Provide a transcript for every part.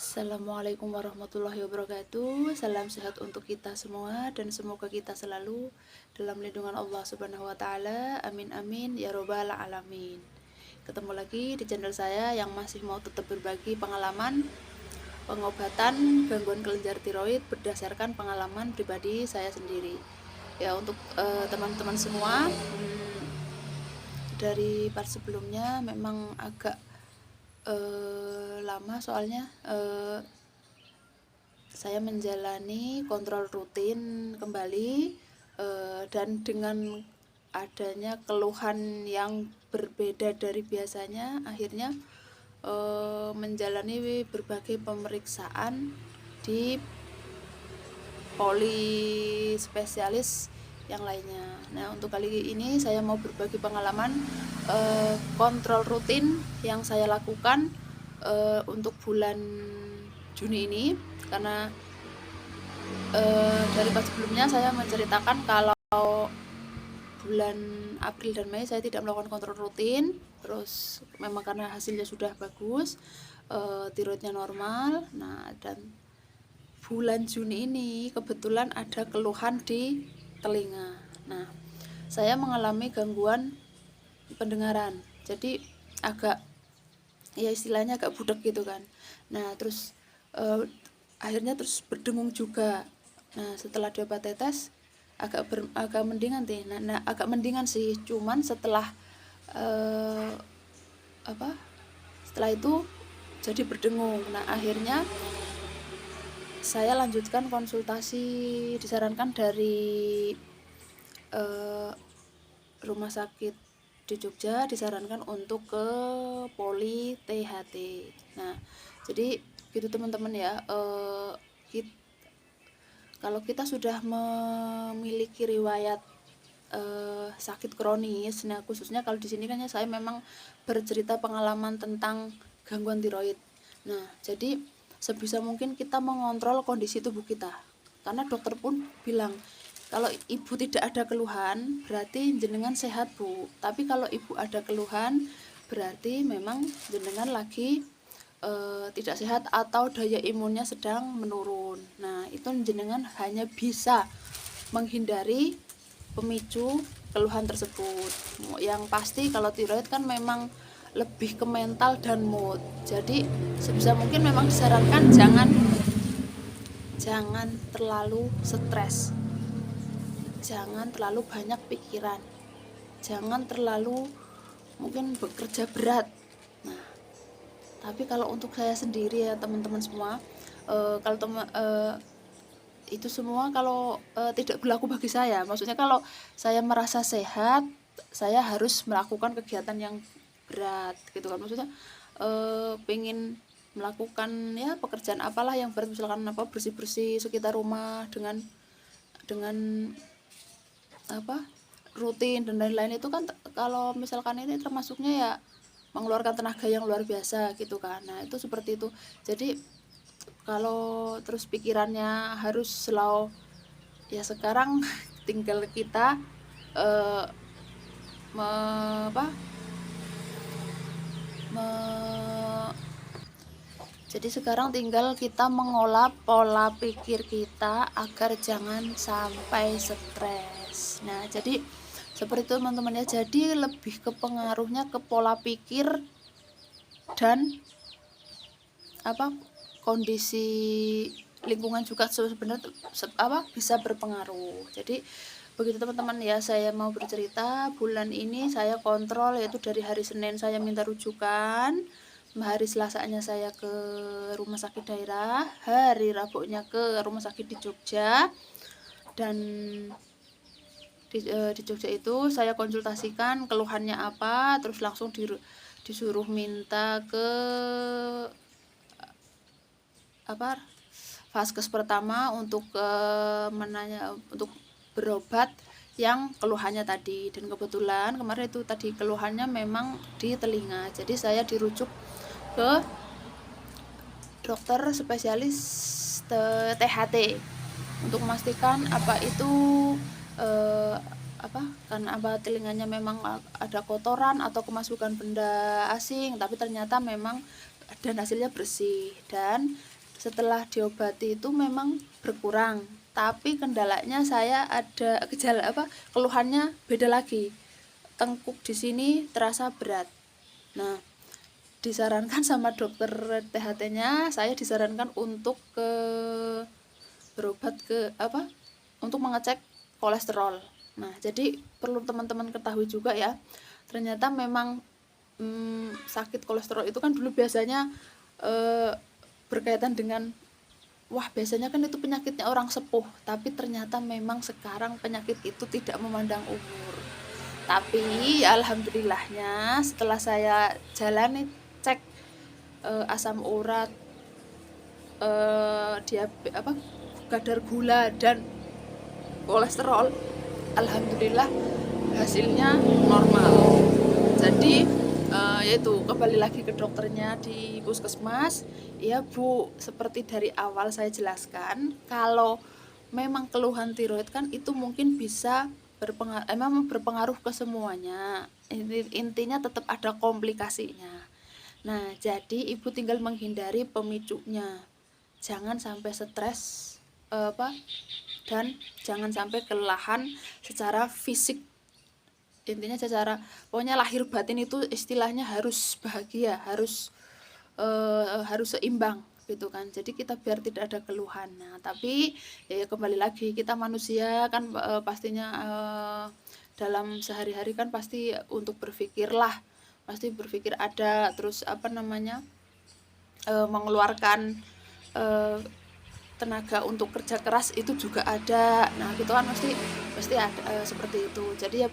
Assalamualaikum warahmatullahi wabarakatuh. Salam sehat untuk kita semua dan semoga kita selalu dalam lindungan Allah Subhanahu wa taala. Amin amin ya robbal alamin. Ketemu lagi di channel saya yang masih mau tetap berbagi pengalaman pengobatan gangguan kelenjar tiroid berdasarkan pengalaman pribadi saya sendiri. Ya untuk teman-teman semua, dari part sebelumnya memang agak lama soalnya saya menjalani kontrol rutin kembali, dan dengan adanya keluhan yang berbeda dari biasanya, akhirnya menjalani berbagai pemeriksaan di polispesialis yang lainnya. Nah, untuk kali ini saya mau berbagi pengalaman kontrol rutin yang saya lakukan untuk bulan Juni ini, karena dari pas sebelumnya saya menceritakan kalau bulan April dan Mei saya tidak melakukan kontrol rutin, terus memang karena hasilnya sudah bagus, tiroidnya normal. Nah, dan bulan Juni ini kebetulan ada keluhan di telinga. Nah, saya mengalami gangguan pendengaran, jadi agak, ya istilahnya agak budek gitu kan. Nah, terus akhirnya terus berdengung juga. Nah, setelah diobat tetes agak mendingan sih. Nah, agak mendingan sih, cuman setelah setelah itu jadi berdengung. Nah, akhirnya saya lanjutkan konsultasi, disarankan dari rumah sakit di Jogja, disarankan untuk ke Poli THT. Nah, jadi gitu teman-teman ya. Kalau kita sudah memiliki riwayat sakit kronis, nah khususnya kalau di sini kan ya saya memang bercerita pengalaman tentang gangguan tiroid. Nah, jadi sebisa mungkin kita mengontrol kondisi tubuh kita, karena dokter pun bilang kalau ibu tidak ada keluhan berarti jenengan sehat bu, tapi kalau ibu ada keluhan berarti memang jenengan lagi tidak sehat atau daya imunnya sedang menurun. Nah, itu jenengan hanya bisa menghindari pemicu keluhan tersebut. Yang pasti kalau tiroid kan memang lebih ke mental dan mood. Jadi sebisa mungkin memang disarankan jangan terlalu stres, jangan terlalu banyak pikiran, jangan terlalu mungkin bekerja berat. Nah, tapi kalau untuk saya sendiri ya teman-teman semua, kalau itu semua kalau tidak berlaku bagi saya. Maksudnya kalau saya merasa sehat, saya harus melakukan kegiatan yang berat gitu kan. Maksudnya pengen melakukan ya pekerjaan apalah yang berat, misalkan bersih-bersih sekitar rumah dengan rutin dan lain-lain, itu kan kalau misalkan ini termasuknya ya mengeluarkan tenaga yang luar biasa gitu kan. Nah, itu seperti itu. Jadi kalau terus pikirannya harus selalu ya sekarang tinggal kita jadi sekarang tinggal kita mengolah pola pikir kita agar jangan sampai stres. Nah, jadi seperti itu teman-teman ya. Jadi lebih ke pengaruhnya ke pola pikir dan kondisi lingkungan juga sebenarnya bisa berpengaruh. Jadi begitu teman-teman ya, saya mau bercerita bulan ini saya kontrol, yaitu dari hari Senin saya minta rujukan, hari Selasanya saya ke rumah sakit daerah, hari Rabunya ke rumah sakit di Jogja. Dan di Jogja itu saya konsultasikan keluhannya apa, terus langsung disuruh minta ke vaskes pertama untuk untuk berobat yang keluhannya tadi. Dan kebetulan kemarin itu tadi keluhannya memang di telinga, jadi saya dirujuk ke dokter spesialis THT untuk memastikan apa itu karena telinganya memang ada kotoran atau kemasukan benda asing, tapi ternyata memang dan hasilnya bersih. Dan setelah diobati itu memang berkurang, tapi kendalanya saya ada gejala keluhannya beda lagi. Tengkuk di sini terasa berat. Nah, disarankan sama dokter THT-nya, saya disarankan untuk berobat ke untuk mengecek kolesterol. Nah, jadi perlu teman-teman ketahui juga ya, ternyata memang sakit kolesterol itu kan dulu biasanya berkaitan dengan biasanya kan itu penyakitnya orang sepuh, tapi ternyata memang sekarang penyakit itu tidak memandang umur. Tapi alhamdulillahnya setelah saya jalani cek asam urat, kadar gula dan kolesterol, alhamdulillah hasilnya normal. Jadi yaitu kembali lagi ke dokternya di puskesmas. Ya Bu, seperti dari awal saya jelaskan, kalau memang keluhan tiroid kan itu mungkin bisa berpengaruh ke semuanya. Intinya tetap ada komplikasinya. Nah, jadi Ibu tinggal menghindari pemicunya. Jangan sampai stres dan jangan sampai kelelahan secara fisik. Intinya pokoknya lahir batin itu istilahnya harus bahagia, harus seimbang gitu kan. Jadi kita biar tidak ada keluhan. Nah, tapi ya kembali lagi, kita manusia kan pastinya dalam sehari-hari kan pasti untuk berpikir ada terus mengeluarkan tenaga untuk kerja keras itu juga ada. Nah, gitu kan pasti ada seperti itu. Jadi ya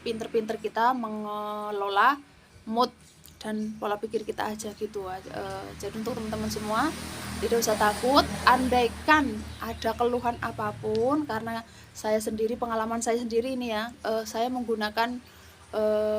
pinter-pinter kita mengelola mood dan pola pikir kita aja gitu. Jadi untuk teman-teman semua tidak usah takut, andaikan ada keluhan apapun, karena pengalaman saya sendiri ini ya, saya menggunakan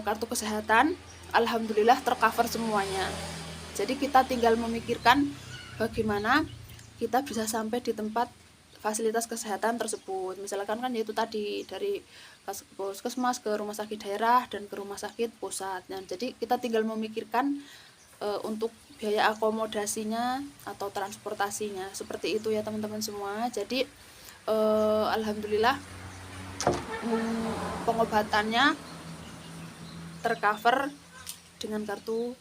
kartu kesehatan, alhamdulillah tercover semuanya. Jadi kita tinggal memikirkan bagaimana kita bisa sampai di tempat fasilitas kesehatan tersebut. Misalkan kan yaitu tadi dari puskesmas ke rumah sakit daerah dan ke rumah sakit pusat. Nah, jadi kita tinggal memikirkan untuk biaya akomodasinya atau transportasinya. Seperti itu ya teman-teman semua. Jadi alhamdulillah pengobatannya tercover dengan kartu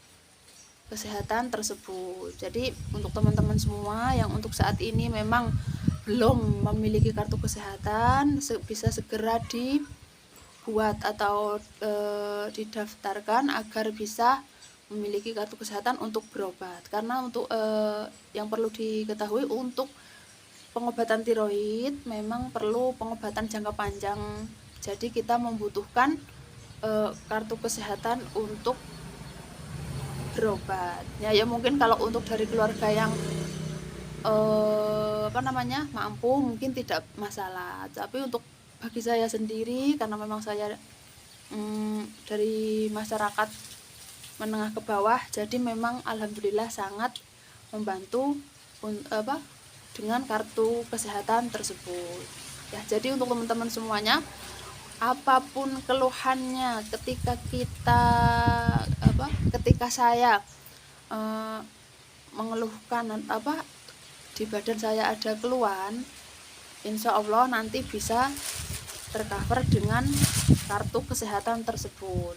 kesehatan tersebut. Jadi untuk teman-teman semua yang untuk saat ini memang belum memiliki kartu kesehatan, bisa segera dibuat atau didaftarkan agar bisa memiliki kartu kesehatan untuk berobat. Karena untuk yang perlu diketahui, untuk pengobatan tiroid memang perlu pengobatan jangka panjang. Jadi kita membutuhkan kartu kesehatan untuk berobat. Ya mungkin kalau untuk dari keluarga yang mampu mungkin tidak masalah. Tapi untuk bagi saya sendiri, karena memang saya dari masyarakat menengah ke bawah, jadi memang alhamdulillah sangat membantu dengan kartu kesehatan tersebut. Ya, jadi untuk teman-teman semuanya, apapun keluhannya, ketika saya mengeluhkan di badan saya ada keluhan, insya Allah nanti bisa tercover dengan kartu kesehatan tersebut.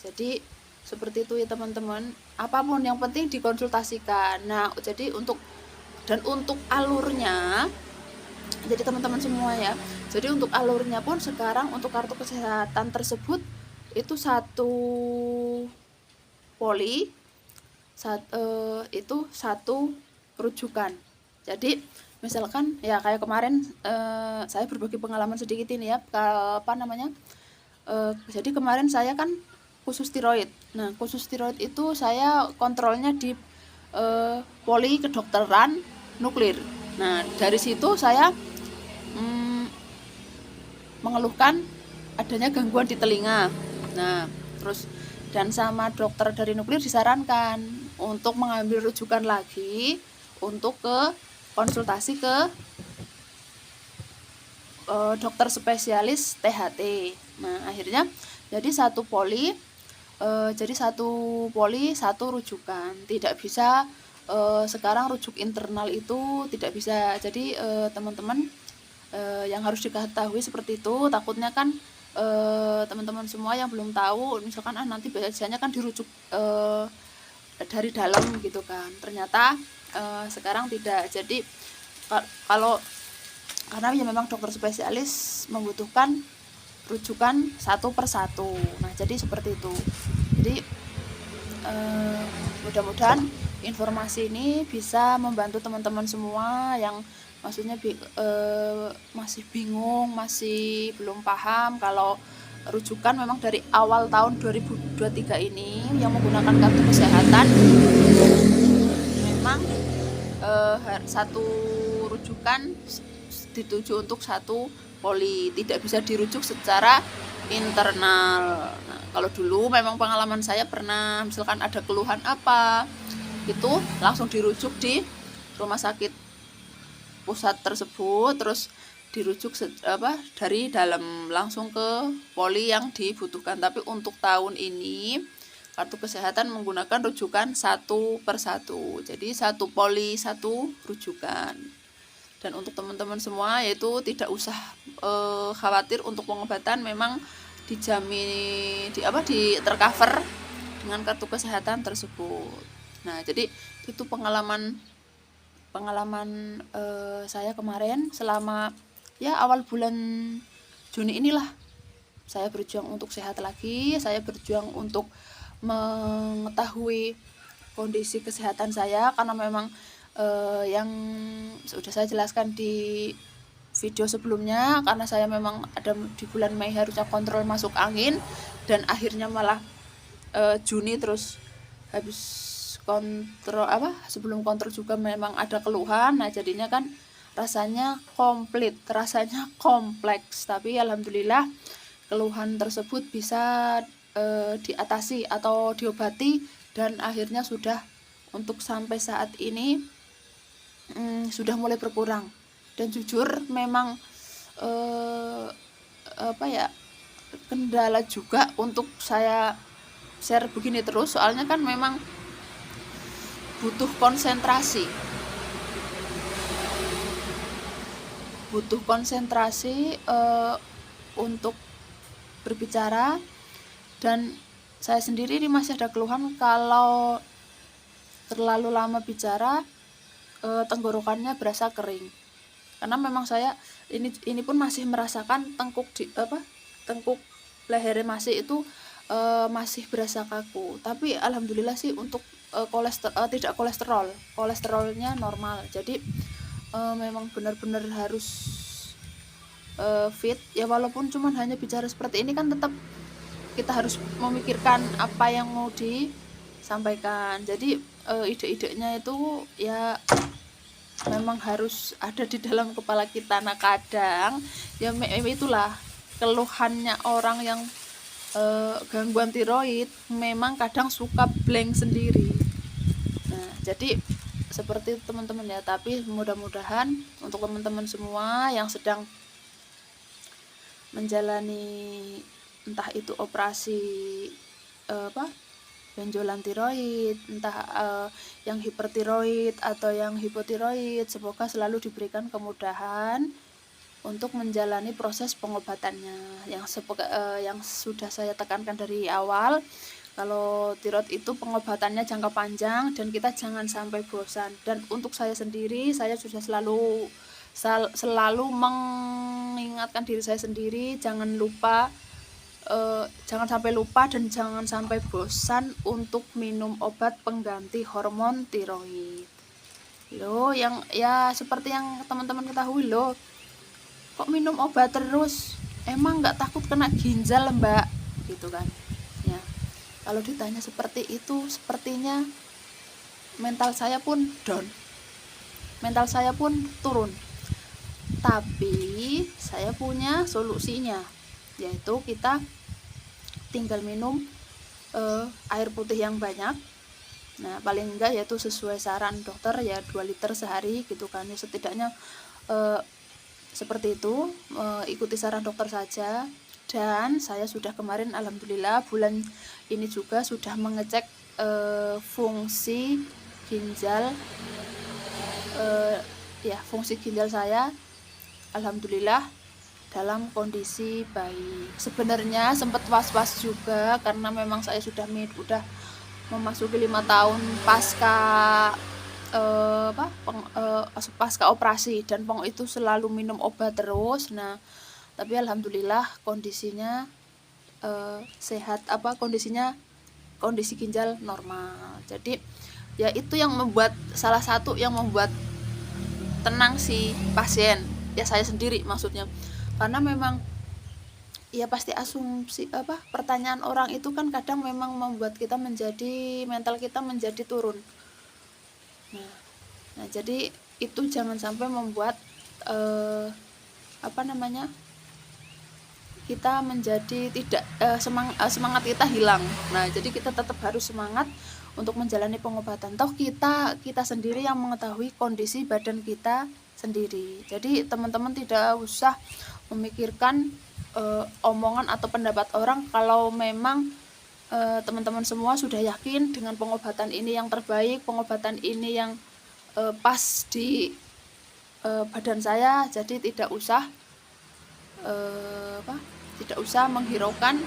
Jadi seperti itu ya teman-teman, apapun yang penting dikonsultasikan. Nah, jadi untuk alurnya, jadi teman-teman semua ya, jadi untuk alurnya pun sekarang untuk kartu kesehatan tersebut itu satu poli, itu satu rujukan. Jadi misalkan ya kayak kemarin saya berbagi pengalaman sedikit ini ya, jadi kemarin saya kan khusus tiroid. Nah, khusus tiroid itu saya kontrolnya di poli kedokteran nuklir. Nah, dari situ saya mengeluhkan adanya gangguan di telinga. Nah, terus dan sama dokter dari nuklir disarankan untuk mengambil rujukan lagi untuk ke konsultasi ke dokter spesialis THT. Nah, akhirnya jadi satu poli Jadi satu poli satu rujukan, tidak bisa sekarang rujuk internal itu tidak bisa. Jadi teman-teman yang harus diketahui seperti itu. Takutnya kan teman-teman semua yang belum tahu, misalkan nanti biasanya kan dirujuk dari dalam gitu kan, ternyata sekarang tidak. Jadi kalau karena ya memang dokter spesialis membutuhkan rujukan satu per satu. Nah jadi seperti itu. Jadi mudah-mudahan informasi ini bisa membantu teman-teman semua yang maksudnya masih bingung, masih belum paham kalau rujukan memang dari awal tahun 2023 ini yang menggunakan kartu kesehatan memang satu rujukan dituju untuk satu poli, tidak bisa dirujuk secara internal. Nah, kalau dulu memang pengalaman saya pernah misalkan ada keluhan apa, itu langsung dirujuk di rumah sakit pusat tersebut, terus dirujuk dari dalam langsung ke poli yang dibutuhkan. Tapi untuk tahun ini kartu kesehatan menggunakan rujukan satu per satu, jadi satu poli satu rujukan. Dan untuk teman-teman semua yaitu tidak usah khawatir untuk pengobatan, memang dijamin di tercover dengan kartu kesehatan tersebut. Nah jadi itu pengalaman saya kemarin selama ya awal bulan Juni inilah. Saya berjuang untuk sehat lagi, saya berjuang untuk mengetahui kondisi kesehatan saya, karena memang yang sudah saya jelaskan di video sebelumnya, karena saya memang ada di bulan Mei harusnya kontrol masuk angin, dan akhirnya malah Juni terus habis kontrol sebelum kontrol juga memang ada keluhan. Nah jadinya kan rasanya kompleks, tapi alhamdulillah keluhan tersebut bisa diatasi atau diobati, dan akhirnya sudah untuk sampai saat ini sudah mulai berkurang. Dan jujur memang kendala juga untuk saya share begini terus, soalnya kan memang butuh konsentrasi untuk berbicara. Dan saya sendiri ini masih ada keluhan kalau terlalu lama bicara, tenggorokannya berasa kering, karena memang saya ini pun masih merasakan tengkuk lehernya masih itu masih berasa kaku. Tapi alhamdulillah sih untuk tidak kolesterolnya normal. Jadi memang benar-benar harus fit ya, walaupun cuman hanya bicara seperti ini kan tetap kita harus memikirkan apa yang mau disampaikan. Jadi ide-idenya itu ya memang harus ada di dalam kepala kita. Nah kadang ya itulah keluhannya orang yang gangguan tiroid, memang kadang suka blank sendiri. Nah jadi seperti teman-teman ya. Tapi mudah-mudahan untuk teman-teman semua yang sedang menjalani entah itu operasi benjolan tiroid, entah yang hipertiroid atau yang hipotiroid, semoga selalu diberikan kemudahan untuk menjalani proses pengobatannya. Yang sudah saya tekankan dari awal, kalau tiroid itu pengobatannya jangka panjang dan kita jangan sampai bosan. Dan untuk saya sendiri, saya sudah selalu mengingatkan diri saya sendiri, jangan sampai lupa dan jangan sampai bosan untuk minum obat pengganti hormon tiroid. Loh, yang ya seperti yang teman-teman ketahui loh, kok minum obat terus, emang nggak takut kena ginjal mbak, gitu kan ya. Kalau ditanya seperti itu, sepertinya mental saya pun down, mental saya pun turun. Tapi saya punya solusinya, yaitu kita tinggal minum air putih yang banyak. Nah paling enggak yaitu sesuai saran dokter ya 2 liter sehari gitu kan ya, setidaknya seperti itu. Ikuti saran dokter saja. Dan saya sudah kemarin alhamdulillah bulan ini juga sudah mengecek fungsi ginjal, fungsi ginjal saya alhamdulillah dalam kondisi baik. Sebenarnya sempat was-was juga karena memang saya sudah memasuki 5 tahun pasca operasi, dan Pong itu selalu minum obat terus. Nah, tapi alhamdulillah kondisinya sehat, kondisi ginjal normal. Jadi ya itu yang salah satu yang membuat tenang si pasien, ya saya sendiri maksudnya, karena memang ya pasti asumsi pertanyaan orang itu kan kadang memang membuat kita mental kita menjadi turun. Nah jadi itu jangan sampai membuat kita menjadi tidak semangat kita hilang. Nah jadi kita tetap harus semangat untuk menjalani pengobatan. Toh kita sendiri yang mengetahui kondisi badan kita sendiri. Jadi teman-teman tidak usah memikirkan omongan atau pendapat orang. Kalau memang teman-teman semua sudah yakin dengan pengobatan ini yang terbaik, pengobatan ini yang pas di badan saya, jadi tidak usah menghiraukan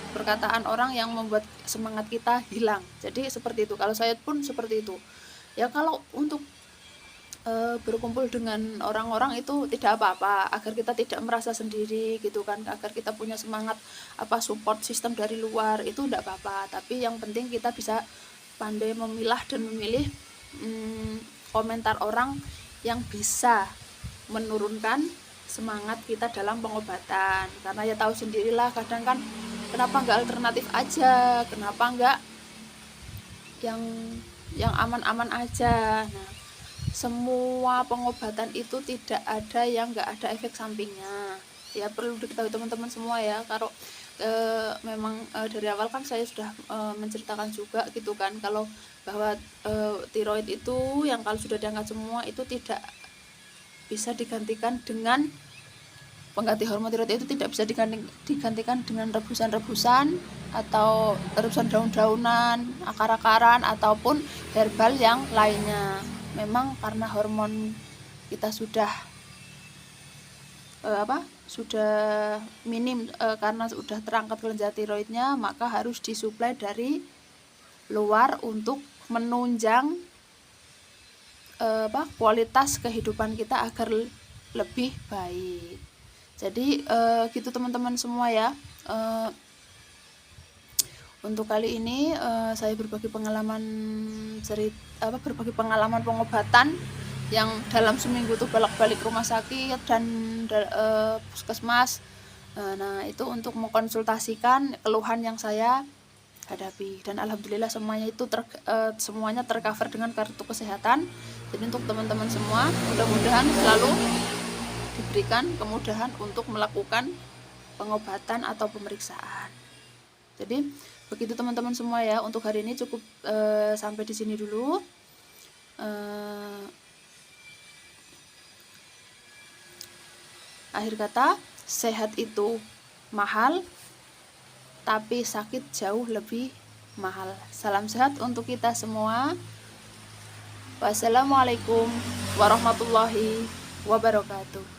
perkataan orang yang membuat semangat kita hilang. Jadi seperti itu. Kalau saya pun seperti itu. Ya kalau untuk berkumpul dengan orang-orang itu tidak apa-apa, agar kita tidak merasa sendiri gitu kan, agar kita punya semangat support sistem dari luar, itu tidak apa-apa. Tapi yang penting kita bisa pandai memilah dan memilih komentar orang yang bisa menurunkan semangat kita dalam pengobatan. Karena ya tahu sendirilah, kadang kan kenapa nggak alternatif aja, kenapa nggak yang aman-aman aja. Nah, semua pengobatan itu tidak ada yang nggak ada efek sampingnya, ya perlu diketahui teman-teman semua ya. Kalau memang dari awal kan saya sudah menceritakan juga gitu kan, kalau bahwa tiroid itu yang kalau sudah diangkat semua itu tidak bisa digantikan dengan pengganti hormon tiroid, itu tidak bisa digantikan dengan rebusan-rebusan atau rebusan daun-daunan, akar-akaran ataupun herbal yang lainnya. Memang karena hormon kita sudah minim, karena sudah terangkat kelenjar tiroidnya, maka harus disuplai dari luar untuk menunjang kualitas kehidupan kita agar lebih baik. Jadi gitu teman-teman semua ya. Untuk kali ini saya berbagi pengalaman pengobatan yang dalam seminggu tuh bolak-balik rumah sakit dan puskesmas. Nah itu untuk mengkonsultasikan keluhan yang saya hadapi, dan alhamdulillah semuanya itu semuanya tercover dengan kartu kesehatan. Jadi untuk teman-teman semua mudah-mudahan selalu diberikan kemudahan untuk melakukan pengobatan atau pemeriksaan. Jadi begitu teman-teman semua ya. Untuk hari ini cukup sampai di sini dulu. Akhir kata, sehat itu mahal, tapi sakit jauh lebih mahal. Salam sehat untuk kita semua. Wassalamualaikum warahmatullahi wabarakatuh.